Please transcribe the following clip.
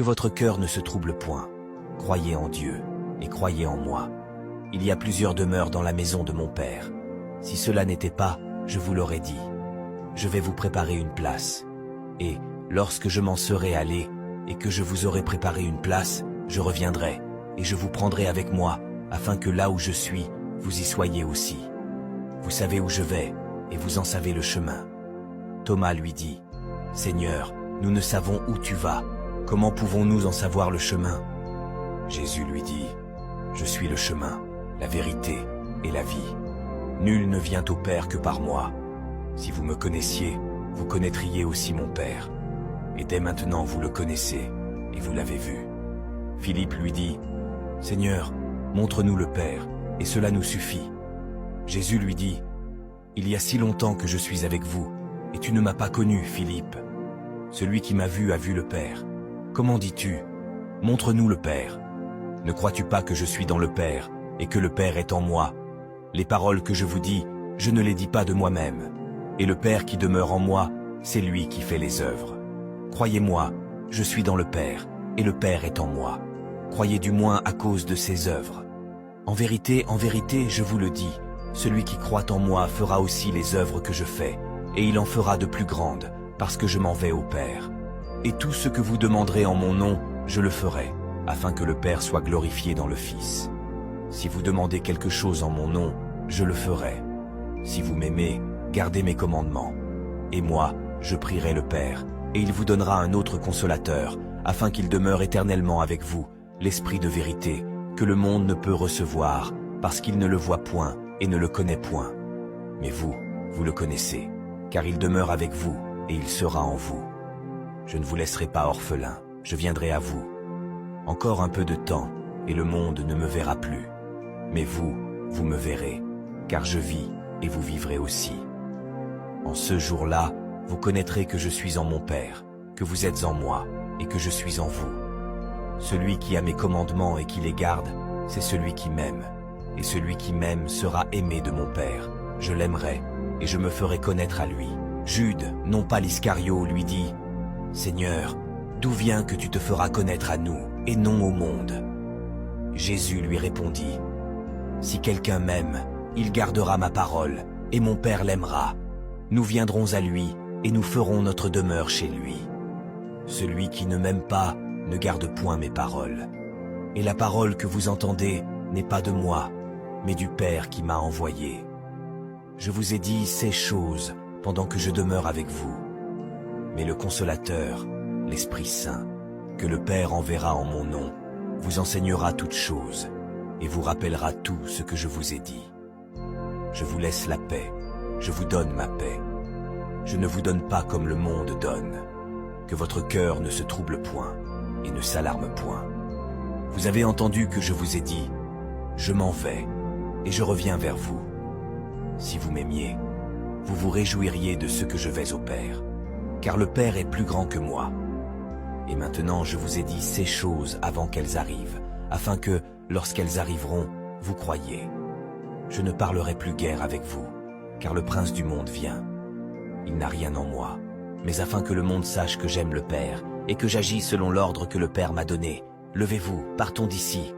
Que votre cœur ne se trouble point. Croyez en Dieu et croyez en moi. Il y a plusieurs demeures dans la maison de mon Père. Si cela n'était pas, je vous l'aurais dit. Je vais vous préparer une place. Et, lorsque je m'en serai allé, et que je vous aurai préparé une place, je reviendrai, et je vous prendrai avec moi, afin que là où je suis, vous y soyez aussi. Vous savez où je vais, et vous en savez le chemin. Thomas lui dit, « Seigneur, nous ne savons où tu vas. Comment pouvons-nous en savoir le chemin ?» Jésus lui dit, « Je suis le chemin, la vérité et la vie. Nul ne vient au Père que par moi. Si vous me connaissiez, vous connaîtriez aussi mon Père. Et dès maintenant vous le connaissez, et vous l'avez vu. » Philippe lui dit, « Seigneur, montre-nous le Père, et cela nous suffit. » Jésus lui dit, « Il y a si longtemps que je suis avec vous, et tu ne m'as pas connu, Philippe. Celui qui m'a vu a vu le Père. Comment dis-tu, montre-nous le Père? Ne crois-tu pas que je suis dans le Père, et que le Père est en moi? Les paroles que je vous dis, je ne les dis pas de moi-même. Et le Père qui demeure en moi, c'est lui qui fait les œuvres. Croyez-moi, je suis dans le Père, et le Père est en moi. Croyez du moins à cause de ses œuvres. En vérité, je vous le dis, celui qui croit en moi fera aussi les œuvres que je fais, et il en fera de plus grandes, parce que je m'en vais au Père. Et tout ce que vous demanderez en mon nom, je le ferai, afin que le Père soit glorifié dans le Fils. Si vous demandez quelque chose en mon nom, je le ferai. Si vous m'aimez, gardez mes commandements. Et moi, je prierai le Père, et il vous donnera un autre consolateur, afin qu'il demeure éternellement avec vous, l'Esprit de vérité, que le monde ne peut recevoir, parce qu'il ne le voit point et ne le connaît point. Mais vous, vous le connaissez, car il demeure avec vous, et il sera en vous. Je ne vous laisserai pas orphelin, je viendrai à vous. Encore un peu de temps, et le monde ne me verra plus. Mais vous, vous me verrez, car je vis, et vous vivrez aussi. En ce jour-là, vous connaîtrez que je suis en mon Père, que vous êtes en moi, et que je suis en vous. Celui qui a mes commandements et qui les garde, c'est celui qui m'aime. Et celui qui m'aime sera aimé de mon Père. Je l'aimerai, et je me ferai connaître à lui. Jude, non pas l'Iscario, lui dit, « Seigneur, d'où vient que tu te feras connaître à nous, et non au monde ?» Jésus lui répondit, « Si quelqu'un m'aime, il gardera ma parole, et mon Père l'aimera. Nous viendrons à lui, et nous ferons notre demeure chez lui. Celui qui ne m'aime pas ne garde point mes paroles. Et la parole que vous entendez n'est pas de moi, mais du Père qui m'a envoyé. Je vous ai dit ces choses pendant que je demeure avec vous. Mais le Consolateur, l'Esprit Saint, que le Père enverra en mon nom, vous enseignera toutes choses et vous rappellera tout ce que je vous ai dit. Je vous laisse la paix, je vous donne ma paix. Je ne vous donne pas comme le monde donne. Que votre cœur ne se trouble point et ne s'alarme point. Vous avez entendu que je vous ai dit, je m'en vais et je reviens vers vous. Si vous m'aimiez, vous vous réjouiriez de ce que je vais au Père, car le Père est plus grand que moi. Et maintenant je vous ai dit ces choses avant qu'elles arrivent, afin que, lorsqu'elles arriveront, vous croyiez. Je ne parlerai plus guère avec vous, car le prince du monde vient. Il n'a rien en moi, mais afin que le monde sache que j'aime le Père, et que j'agis selon l'ordre que le Père m'a donné. Levez-vous, partons d'ici.